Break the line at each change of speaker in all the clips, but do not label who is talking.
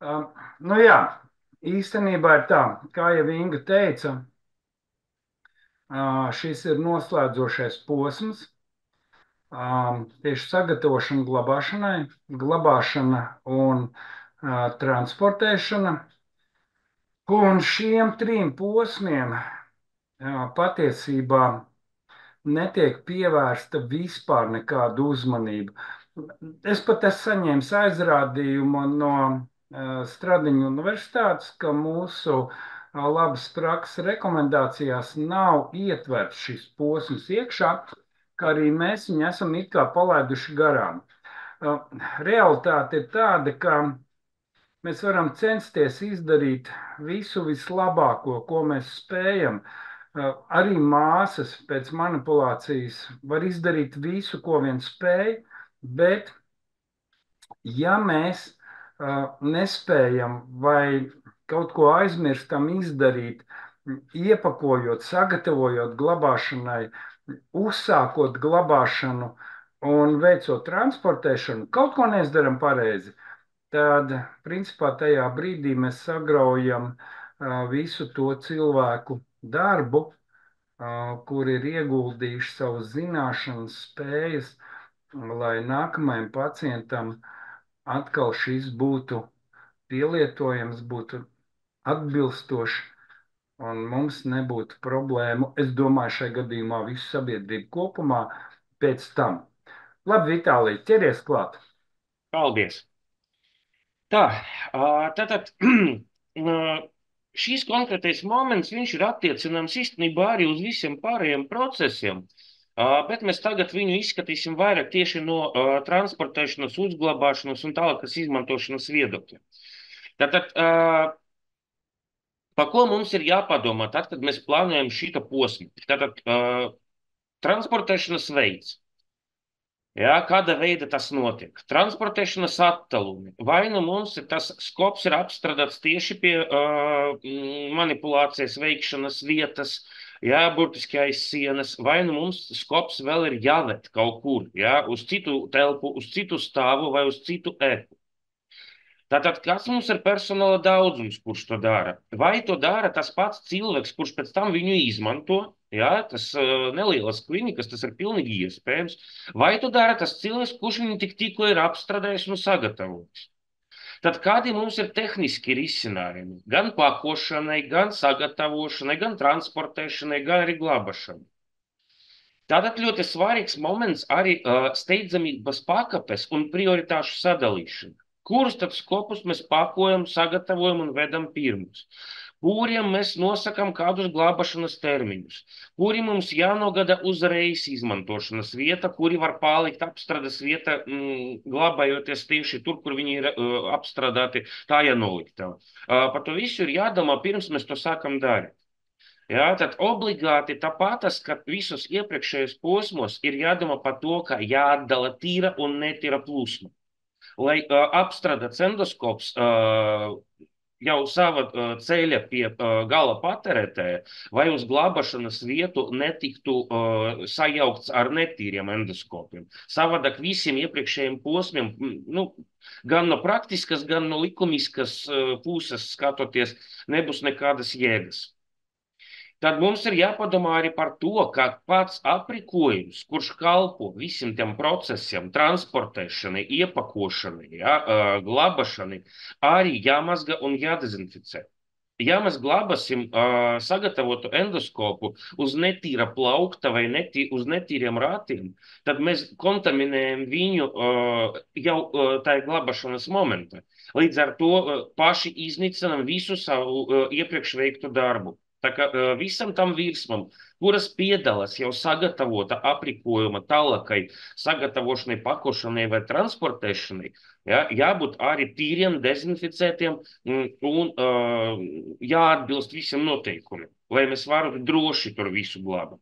Nu jā, īstenībā ir tā, kā jau Inga teica, šis ir noslēdzošais posms. Tieši sagatavošana glabāšanai, glabāšana un transportēšana. Un šiem trim posmiem patiesībā netiek pievērsta vispār nekāda uzmanība. Es pat esmu saņēmis aizrādījumu no Stradiņu universitātes, ka mūsu labas prakses rekomendācijās nav ietverts šis posms iekšā, kā arī mēs viņu esam it kā palaiduši garām. Realitāte ir tāda, ka mēs varam censties izdarīt visu vislabāko, ko mēs spējam. Arī māsas pēc manipulācijas var izdarīt visu, ko vien spēj, bet ja mēs nespējam vai kaut ko aizmirstam izdarīt, iepakojot, sagatavojot glabāšanai, uzsākot glabāšanu un veicot transportēšanu, kaut ko neizdaram pareizi, tad principā tajā brīdī mēs sagraujam visu to cilvēku darbu, kur ir ieguldījuši savas zināšanas, spējas, lai nākamajam pacientam atkal šis būtu pielietojams, būtu atbilstoši un mums nebūtu problēmu. Es domāju, šai gadījumā visu sabiedrību kopumā pēc tam. Labi, Vitālij, ķeries klāt.
Paldies! Tā, tātad šīs konkrētais moments, viņš ir attiecināms īstenībā arī uz visiem pārējiem procesiem, bet mēs tagad viņu izskatīsim vairāk tieši no transportēšanas, uzglabāšanas un tālākas izmantošanas viedokļa. Tātad, pa ko mums ir jāpadomā tad, kad mēs plānojam šito posmu? Tātad, transportēšanas veids. Jā, kāda veida tas notiek? Transportēšanas attālumi. Vai nu mums tas skops ir apstrādāts tieši pie manipulācijas veikšanas vietas, jā, burtiski aiz sienas, vai nu mums skops vēl ir jāved kaut kur, jā, uz citu telpu, uz citu stāvu vai uz citu ēku. Tātad, kas mums ir personāla daudzums, kurš to dara? Vai to dara tas pats cilvēks, kurš pēc tam viņu izmanto? Jā, tas nelielas klinikas, tas ir pilnīgi iespējams. Vai to dara tas cilvēks, kurš viņu tikko ir apstrādājis un sagatavojis? Tad kādi mums ir tehniski risinājumi? Gan pakošanai, gan sagatavošanai, gan transportēšanai, gan arī glābašanai. Tātad ļoti svarīgs moments arī steidzamības pakāpes un prioritāšu sadalīšana. Kurus tad skopus mēs pakojam, sagatavojam un vedam pirmus? Kuriem mēs nosakām kādus glābašanas termiņus? Kuri mums jānogada uzreiz izmantošanas vieta, kuri var palikt apstrādes vieta, glabājoties tieši tur, kur viņi ir apstrādāti, tā jānoliktava. Par to visu ir jādomā, pirms mēs to sākam darīt. Jā, tad obligāti tāpatās, ka visus iepriekšējos posmos ir jādomā par to, ka jāatdala tīra un netīra plūsma. Lai apstrādāts endoskops jau sava ceļa pie gala patērētāja vai uz glābašanas vietu netiktu sajaukts ar netīriem endoskopiem. Savādāk visiem iepriekšējiem posmiem, nu, gan no praktiskas, gan no likumiskas puses skatoties, nebūs nekādas jēgas. Tad mums ir jāpadomā arī par to, ka pats aprīkojums, kurš kalpo visiem tiem procesiem, transportēšanai, iepakošanai, ja, glābašanai, arī jāmazga un jādezinficē. Ja mēs glabāsim sagatavotu endoskopu uz netīra plaukta vai uz netīriem rātiem, tad mēs kontaminējam viņu jau tajā glabāšanas momentā. Līdz ar to paši iznīcinam visu savu iepriekš veiktu darbu. Tā kā visam tam virsmam, kuras piedalās jau sagatavota aprīkojuma tālākai sagatavošanai, pakošanai vai transportēšanai, ja, jābūt arī tīriem, dezinficētiem un jāatbilst visiem noteikumiem, lai mēs varam droši tur visu glābt.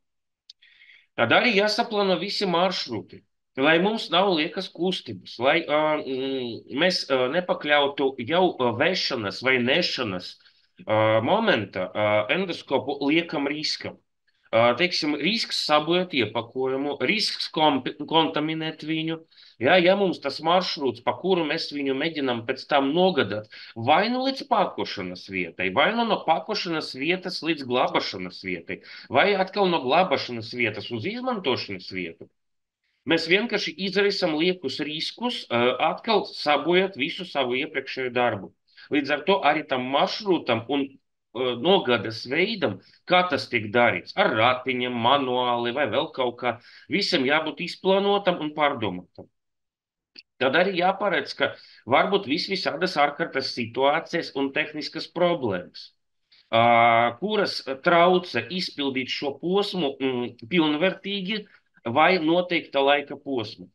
Tad arī jāsaplāno visi maršruti, lai mums nav liekas kustības, lai mēs nepakļautu jau vešanas vai nešanas momenta endoskopu liekam riskam. Teiksim, risks sabojāt iepakojumu, risks kontaminēt viņu. Ja mums tas maršruts, pa kuru mēs viņu mēģinām pēc tam nogadāt, vai nu līdz pakošanas vietai, vai nu no pakošanas vietas līdz glābašanas vietai, vai atkal no glābašanas vietas uz izmantošanas vietu, mēs vienkārši izraisam liekus riskus, atkal sabojāt visu savu iepriekšējo darbu. Līdz ar to arī tam maršrutam un nogades veidam, kā tas tiek darīts, ar ratiņiem, manuāli vai vēl kaut kā, visam jābūt izplānotam un pārdomātam. Tad arī jāparedz, ka varbūt visādas ārkārtas situācijas un tehniskas problēmas, kuras traucē izpildīt šo posmu pilnvērtīgi vai noteikta laika posmu.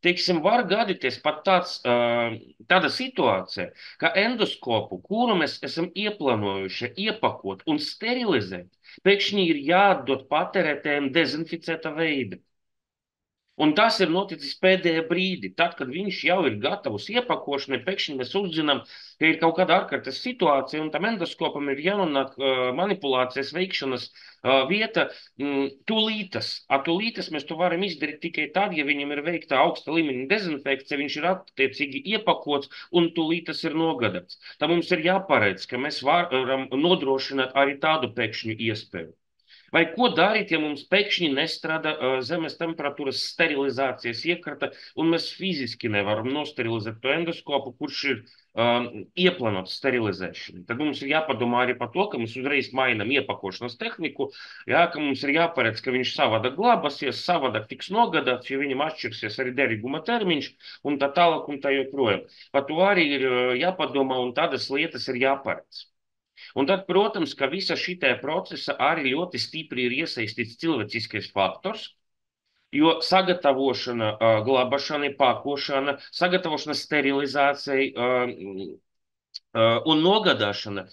Teiksim, var gadīties pat tāda situācija, ka endoskopu, kuru mēs esam ieplānojuši iepakot un sterilizēt, pēkšņi ir jāatdod patērētājiem dezinficēta veida. Un tas ir noticis pēdējā brīdī. Tad, kad viņš jau ir gatavs iepakošanai, pēkšņi mēs uzzinām, ka ir kaut kāda ārkārtas situācija, un tam endoskopam ir jānonāk manipulācijas veikšanas vieta tūlītas. Tūlītas mēs to varam izdarīt tikai tad, ja viņam ir veikta augsta līmeņa dezinfekcija, viņš ir attiecīgi iepakots un tūlītas ir nogadāts. Tā mums ir jāparedz, ka mēs varam nodrošināt arī tādu pēkšņu iespēju. Vai ko darīt, ja mums pēkšņi nestrādā zemes temperatūras sterilizācijas iekārta, un mēs fiziski nevaram nosterilizēt to endoskopu, kurš ir ieplānots sterilizēšanai? Tad mums ir jāpadomā arī par to, ka mēs uzreiz mainām iepakošanas tehniku, ka mums ir jāparedz, ka viņš savādāk glābasies, savādāk tiks nogadāts, jo viņam atšķirsies arī derīguma termiņš, un tā tālāk un tā joprojām. Par to arī ir jāpadomā, un tādas lietas ir jāparedz. Un tad, protams, ka visa šitā procesa arī ļoti stipri ir iesaistīts cilvēciskais faktors, jo sagatavošana, glābašana, pakošana, sagatavošana sterilizācijai un nogādāšana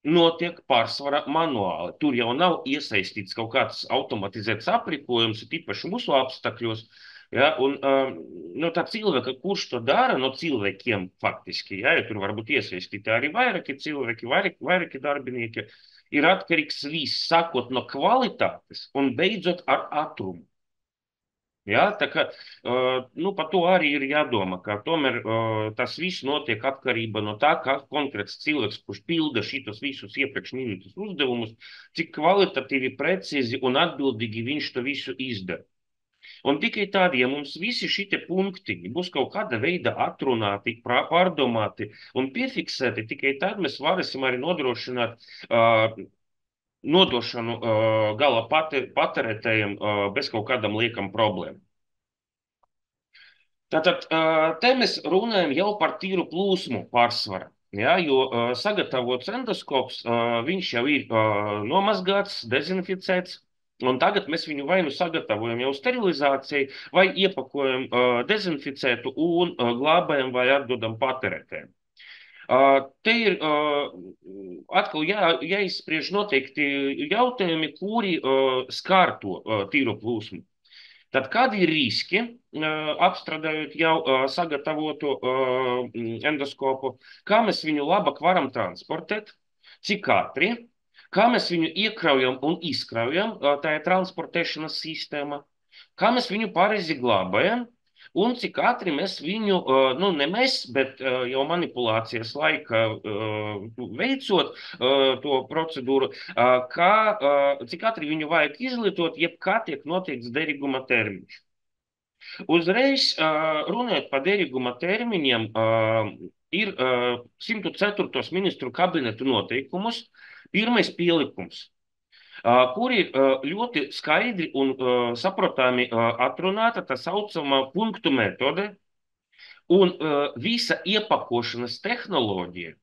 notiek pārsvarā manuāli. Tur jau nav iesaistīts kaut kāds automatizēts aprīkojums, tīpaši mūsu apstākļos. Ja, un tā cilvēka, kurš to dara, no cilvēkiem faktiski, ja tur varbūt iesaistīti arī vairāki cilvēki, vairāki darbinieki, ir atkarīgs viss, sākot no kvalitātes un beidzot ar ātrumu. Ja, tā kā par to arī ir jādomā, ka tomēr tas viss notiek atkarībā no tā, kā konkrēts cilvēks, kurš pilda šitos visus iepriekš minētus uzdevumus, cik kvalitatīvi, precīzi un atbildīgi viņš to visu izdara. Un tikai tad, ja mums visi šitie punkti būs kaut kāda veida atrunāti, pārdomāti un piefiksēti, tikai tad mēs varēsim arī nodrošināt nodošanu gala patērētājiem bez kaut kādam liekam problēmu. Tātad te mēs runājam jau par tīru plūsmu pārsvaru. Ja, jo sagatavots endoskops, viņš jau ir nomazgāts, dezinficēts. Un tagad mēs viņu vai nu sagatavojam jau sterilizācijai, vai iepakojam dezinficētu un glābējam vai atdodam patērētājiem. Te ir atkal jāizspriež noteikti jautājumi, kuri skar to tīro plūsmu. Tad kādi ir riski, apstrādājot jau sagatavotu endoskopu, kā mēs viņu labāk varam transportēt, cik ātri, kā mēs viņu iekraujam un izkraujam tajā transportēšanas sistēmā, kā mēs viņu pareizi glābējam un cik ātri mēs viņu, ne mēs, bet jau manipulācijas laika veicot to procedūru, cik ātri viņu vajag izlietot, jeb kā tiek noteikts derīguma termiņš. Uzreiz runājot par derīguma termiņiem, ir 104. ministru kabinetu noteikumus, pirmais pielikums, kur ir ļoti skaidri un saprotami atrunāta tā saucamā punktu metode, un visa iepakošanas tehnoloģija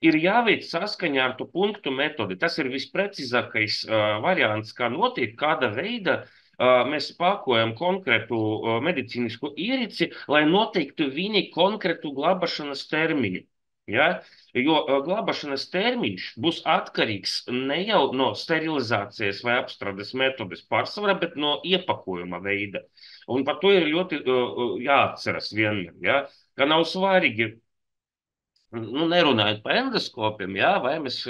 ir jāveic saskaņā ar to punktu metodi. Tas ir visprecīzākais variants, kā notiek, kāda veida mēs pakojam konkrētu medicīnisku ierīci, lai noteiktu viņi konkrētu glābašanas termiņu. Ja? Jo glābašanas termiņš būs atkarīgs ne jau no sterilizācijas vai apstrādes metodes pārsvarā, bet no iepakojuma veida. Un par to ir ļoti jāatceras vienmēr, ja? Ka nav svarīgi, Nu, nerunājot par endoskopiem, jā, vai mēs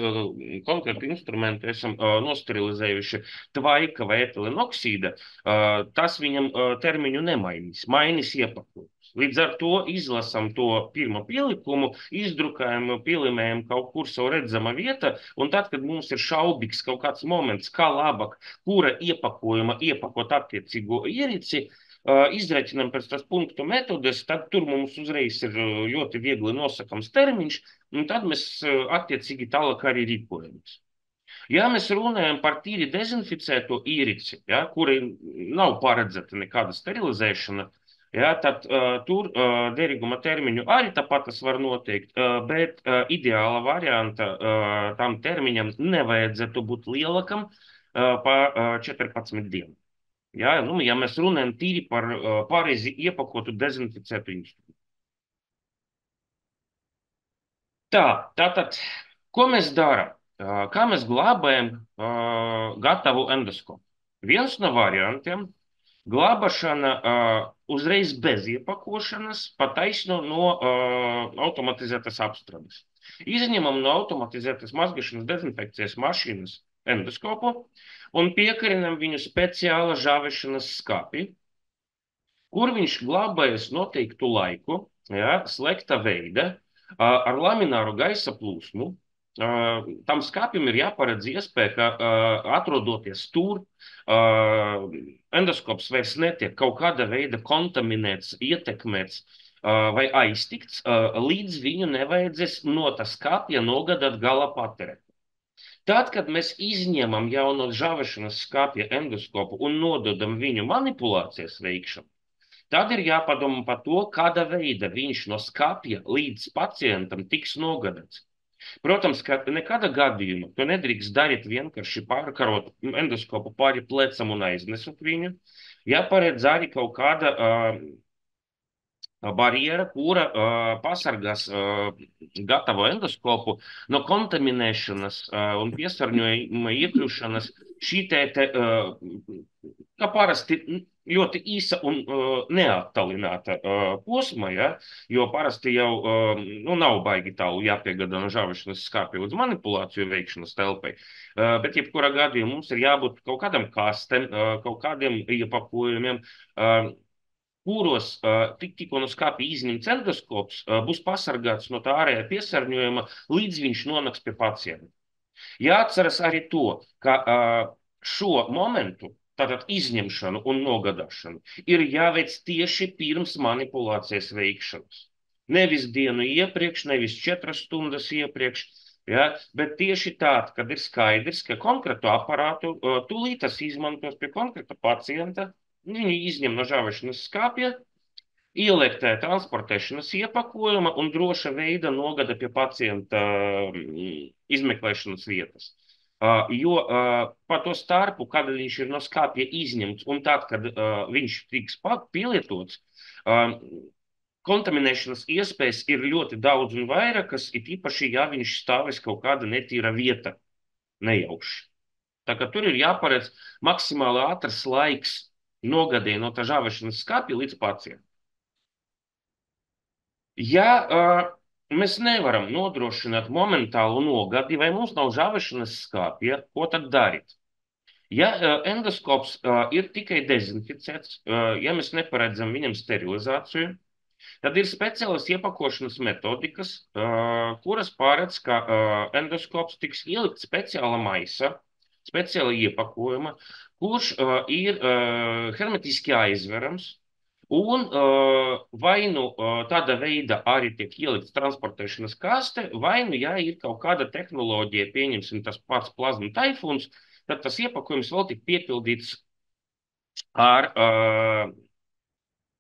konkrētu instrumentu esam nosterilizējuši tvaika vai etilenoksīda, tas viņam termiņu nemainīs, mainīs iepakojums. Līdz ar to izlasam to pirmo pielikumu, izdrukājam, pielimējam kaut kur savu redzama vieta, un tad, kad mums ir šaubīgs kaut kāds moments, kā labāk, kura iepakojuma iepakot attiecīgo ierici, izreikinām pēc tās punktu metodes, tad tur mums uzreiz ir ļoti viegli nosakams termiņš, un tad mēs attiecīgi tālāk arī rīkojamies. Ja mēs runājam par tīri dezinficēto īrici, ja, kuri nav paredzēta nekāda sterilizēšana, ja, tad tur derīguma termiņu arī tāpat tas var noteikt, bet ideāla varianta tam termiņam nevajadzētu būt lielākam pa 14 dienām. Ja, nu, ja mēs runājam tīri par pareizi iepakotu dezinficētu instrumentu. Tātad, ko mēs darām? Kā mēs glābējam gatavu endoskopu? Viens no variantiem - glābašana uzreiz bez iepakošanas, pa taisno no automatizētas apstrādes. Izņemam no automatizētas mazgāšanas dezinfekcijas mašīnas endoskopu un piekarinam viņu speciāla žāvešanas skāpi, kur viņš glābējas noteiktu laiku, ja, slēgta veida, ar lamināru gaisa plūsmu. Tam skāpim ir jāparedz iespēja, ka atrodoties tur, endoskops vairs netiek kaut kāda veida kontaminēts, ietekmēts vai aiztikts, līdz viņu nevajadzēs no tā skāpja nogadāt gala patērēt. Tad, kad mēs izņemam jau no žāvešanas skāpja endoskopu un nododam viņu manipulācijas veikšanu, tad ir jāpadomā par to, kāda veida viņš no skāpja līdz pacientam tiks nogadāts. Protams, ka nekāda gadījuma to nedrīkst darīt vienkārši pārkarot endoskopu pāri plecam un aiznesot viņu. Jāparedz arī kaut kāda barjera, kura pasargās gatavo endoskopu no kontaminēšanas un piesārņojuma iekļūšanas šī kā parasti ļoti īsa un neattālināta posma, ja, jo parasti jau nu, nav baigi tālu jāpiegādā no žāvešanas skāpja līdz manipulāciju veikšanas telpai. Bet jebkurā gadījumā mums ir jābūt kaut kādam kastem, kaut kādiem iepakojumiem, kuros tikko no skāpja izņemts endoskops būs pasargāts no tā ārējā piesārņojuma, līdz viņš nonāks pie pacienta. Jāatceras arī to, ka šo momentu, tātad izņemšanu un nogadāšanu, ir jāveic tieši pirms manipulācijas veikšanas. Nevis dienu iepriekš, nevis 4 stundas iepriekš, ja, bet tieši tād, kad ir skaidrs, ka konkrētu aparātu tūlīt tas izmantos pie konkrēta pacienta, viņu izņem no žāvešanas skāpja, ieliek tajā transportēšanas iepakojuma un droša veida nogada pie pacienta izmeklēšanas vietas. Jo pa to starpu, kad viņš ir no skāpja izņemts un tad, kad viņš tiks pielietots, kontaminēšanas iespējas ir ļoti daudz un vairākas, it īpaši, ja viņš stāvēs kaut kāda netīra vieta nejauši. Tā kā tur ir jāparedz maksimāli ātrs laiks nogadē no tā žāvešanas skāpja līdz pacientam. Ja mēs nevaram nodrošināt momentālu nogadi, vai mums nav žāvešanas skāpja, ko tad darīt? Ja endoskops ir tikai dezinficēts, ja mēs neparedzam viņam sterilizāciju, tad ir speciālas iepakošanas metodikas, kuras paredz, ka endoskops tiks ielikt speciāla maisa, speciāla iepakojuma, kurš ir hermetiski aizverams, un vai nu tāda veida arī tiek ielikts transportēšanas kaste, vai nu, ja ir kaut kāda tehnoloģija, pieņemsim tas pats plazma taifuns, tad tas iepakojums vēl tik piepildīts ar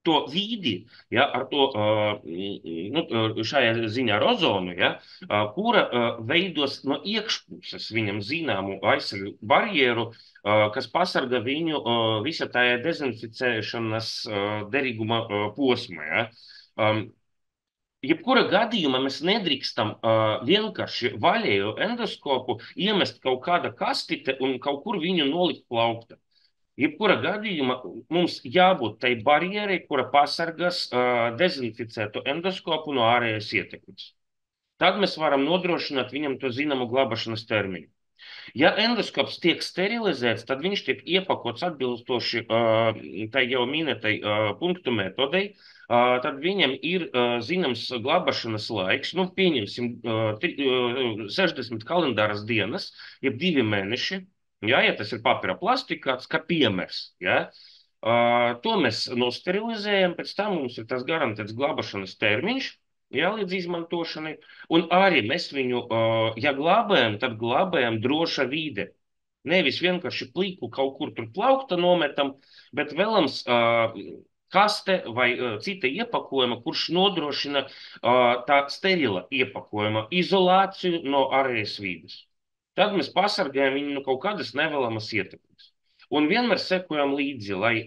to vīdi, ja, ar to nu, šajā ziņā ozonu, ja, kura veidos no iekšpuses viņam zināmu aizsargu barjeru, kas pasarga viņu visa tajā dezinficēšanas derīguma posmā. Ja. Jebkura gadījumā mēs nedrīkstam vienkārši vaļēju endoskopu iemest kaut kāda kastite un kaut kur viņu nolikt plaukta. Jebkura gadījumā mums jābūt tai barjerai, kura pasargās dezinficētu endoskopu no ārējas ietekmes. tad mēs varam nodrošināt viņam to zināmu glabāšanas termiņu. Ja endoskops tiek sterilizēts, tad viņš tiek iepakots atbilstoši tai jau minētai punktu metodei. Tad viņam ir zināms glabāšanas laiks, nu, pieņemsim 60 kalendāras dienas, jeb 2 mēneši. Ja tas ir papīra plastikāts, kā piemērs. Ja? To mēs nosterilizējam, pēc tam mums ir tas garantēts glabāšanas termiņš. Jā, līdz izmantošanai. Un arī mēs viņu, ja glabājam, tad glabājam droša vide. Nevis vienkārši pliku kaut kur tur plaukta nometam, bet vēlams kaste vai cita iepakojuma, kurš nodrošina tā sterila iepakojuma izolāciju no ārējas vides. Tad mēs pasargājam viņu no kaut kādas nevēlamas ietekmes. Un vienmēr sekojam līdzi, lai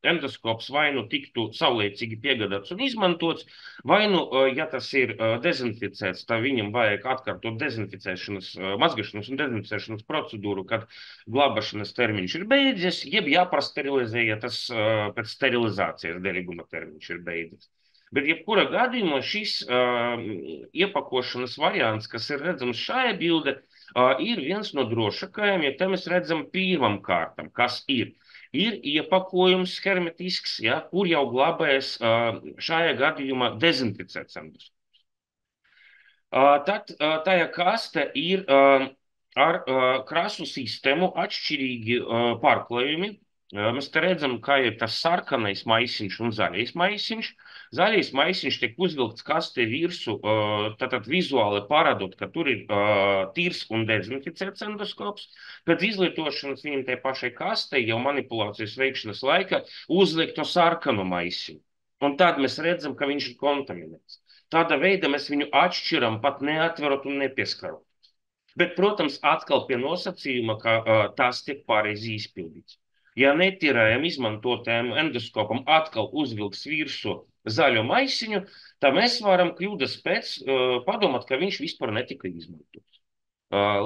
endoskops vai nu tiktu saulēcīgi piegādāts un izmantots, vai nu, ja tas ir dezinficēts, tad viņam vajag atkārtot dezinficēšanas, mazgašanas un dezinficēšanas procedūru, kad glabāšanas termiņš ir beidzies, jeb jāpasterilizē, ja tas pēc sterilizācijas derīguma termiņš ir beidzies. Bet jebkura gadījumā šis iepakošanas variants, kas ir redzams šajā bildē, ir viens no drošākajiem, ja te mēs redzam pirmam kārtam, kas ir. Ir iepakojums hermetisks, ja, kur jau glabājas šajā gadījumā dezinficēts endoskops. Tad tajā kaste ir ar krasu sistēmu atšķirīgi pārklājumi. Mēs te redzam, ka ir tas sarkanais maisiņš un zaļais maisiņš. Zaļais maisiņš tiek uzvilkts kastē virsū, tātad vizuāli parādot, ka tur ir tīrs un dezinficēts endoskops. Pēc izlietošanas viņam tai pašai kastei jau manipulācijas veikšanas laika uzliek to sarkanu maisiņu. Un tad mēs redzam, ka viņš ir kontaminēts. Tāda veida mēs viņu atšķiram, pat neatverot un nepieskarot. Bet, protams, atkal pie nosacījuma, ka tas tiek pareizi izpildīts. Ja netīrajam izmantotajam endoskopam atkal uzvilks virsū zaļo maisiņu, tad mēs varam kļūdas pēc padomāt, ka viņš vispār netika izmantots.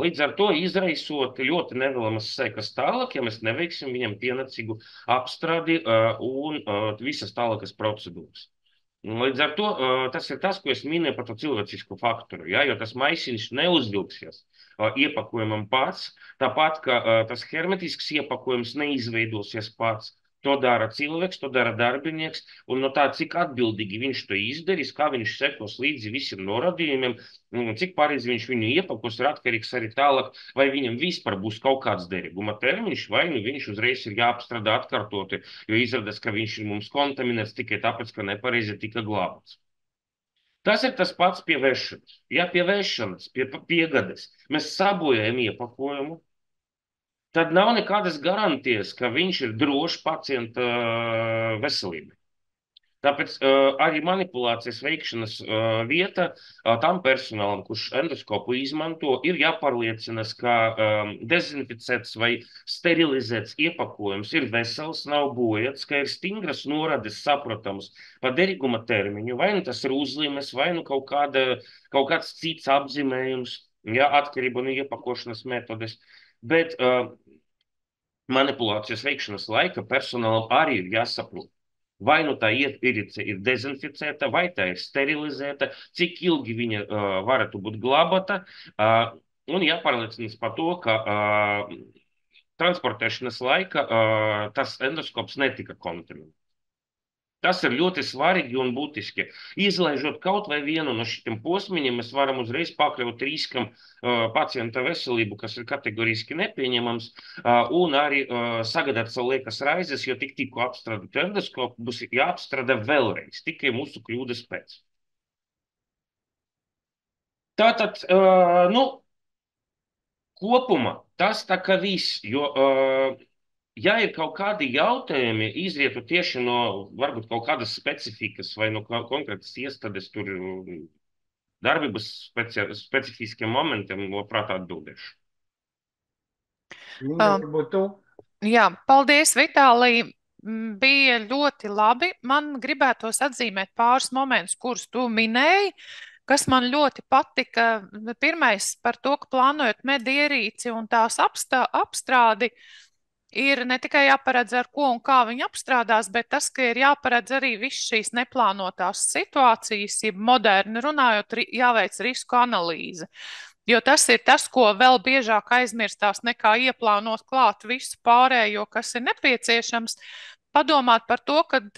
Līdz ar to izraisot ļoti nevēlamas sekas tālāk, ja mēs neveiksim viņam pienācīgu apstrādi un visas tālākas procedūras. Līdz ar to tas ir tas, ko es minēju par to cilvēcisku faktoru, ja, jo tas maisiņš neuzvilksies iepakojumam pats, tāpat, ka tas hermetisks iepakojums neizveidosies pats. To dara cilvēks, to dara darbinieks, un no tā, cik atbildīgi viņš to izdarīs, kā viņš sekos līdzi visiem norādījumiem, cik pareizi viņš viņu iepakos, ir atkarīgs arī tālāk, vai viņam vispār būs kaut kāds derīguma termiņš, vai nu viņš uzreiz ir jāapstrādā atkārtoti, jo izrādās, ka viņš ir mums kontaminēts tikai tāpēc, ka nepareizi tika glābts. Tas ir tas pats pie vešanas. Ja pie vešanas, pie piegades mēs sabojājam iepakojumu, tad nav nekādas garantijas, ka viņš ir drošs pacienta veselībai. Tāpēc arī manipulācijas veikšanas vieta tam personālam, kurš endoskopu izmanto, ir jāpārliecinās, ka dezinficēts vai sterilizēts iepakojums ir vesels, nav bojāts, ka ir stingras norādes saprotams par derīguma termiņu, vai nu tas ir uzlīmes, vai nu kaut kāds cits apzīmējums, ja, atkarība no iepakošanas metodes. Bet manipulācijas veikšanas laika personālam arī ir jāsaprot. Vai nu tā ierīce ir dezinficēta, vai tā ir sterilizēta, cik ilgi viņa varētu būt glabāta, un jāpārliecinās par to, ka transportēšanas laika tas endoskops netika kontaminēts. Tas ir ļoti svarīgi un būtiski. Izlaižot kaut vai vienu no šiem posmiņiem, mēs varam uzreiz pakļaut riskam pacienta veselību, kas ir kategoriski nepieņemams, un arī sagādāt savu liekas raizes, jo tikko apstrādāt endoskopu būs jāapstrādā vēlreiz, tikai mūsu kļūdas pēc. Tātad, kopumā tas tā kā viss, jo ja ir kaut kādi jautājumi, izrietu tieši no varbūt kaut kādas specifikas vai no konkrētas iestādes tur darbības specifiskiem momentiem, labprāt atbildēšu.
Varbūt tu?
Jā, paldies, Vitālij. Bija ļoti labi. Man gribētos atzīmēt pāris momentus, kurus tu minēji, kas man ļoti patika. Pirmais par to, ka plānojot medierīci un tās apstrādi, ir ne tikai jāparedz, ar ko un kā viņi apstrādās, bet tas, ka ir jāparedz arī viss šīs neplānotās situācijas, ja moderni runājot, jāveic risku analīze. Jo tas ir tas, ko vēl biežāk aizmirstās nekā ieplānot klāt visu pārējo, kas ir nepieciešams. Padomāt par to, kad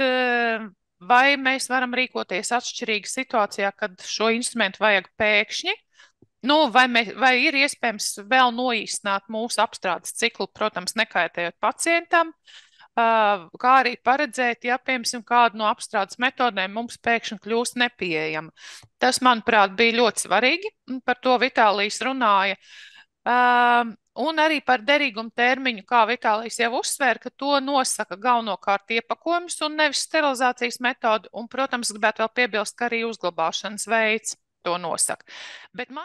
vai mēs varam rīkoties atšķirīgi situācijā, kad šo instrumentu vajag pēkšņi, vai ir iespējams vēl noīsināt mūsu apstrādes ciklu, protams, nekaitējot pacientam, kā arī paredzēt, ja, piemēram, kādu no apstrādes metodēm mums pēkšņi kļūst nepieejama. Tas, manuprāt, bija ļoti svarīgi, un par to Vitālijs runāja. Un arī par derīgumu termiņu, kā Vitālijs jau uzsvēra, ka to nosaka galvenokārt iepakojums un nevis sterilizācijas metode, un, protams, gribētu vēl piebilst, ka arī uzglabāšanas veids to nosaka. Bet man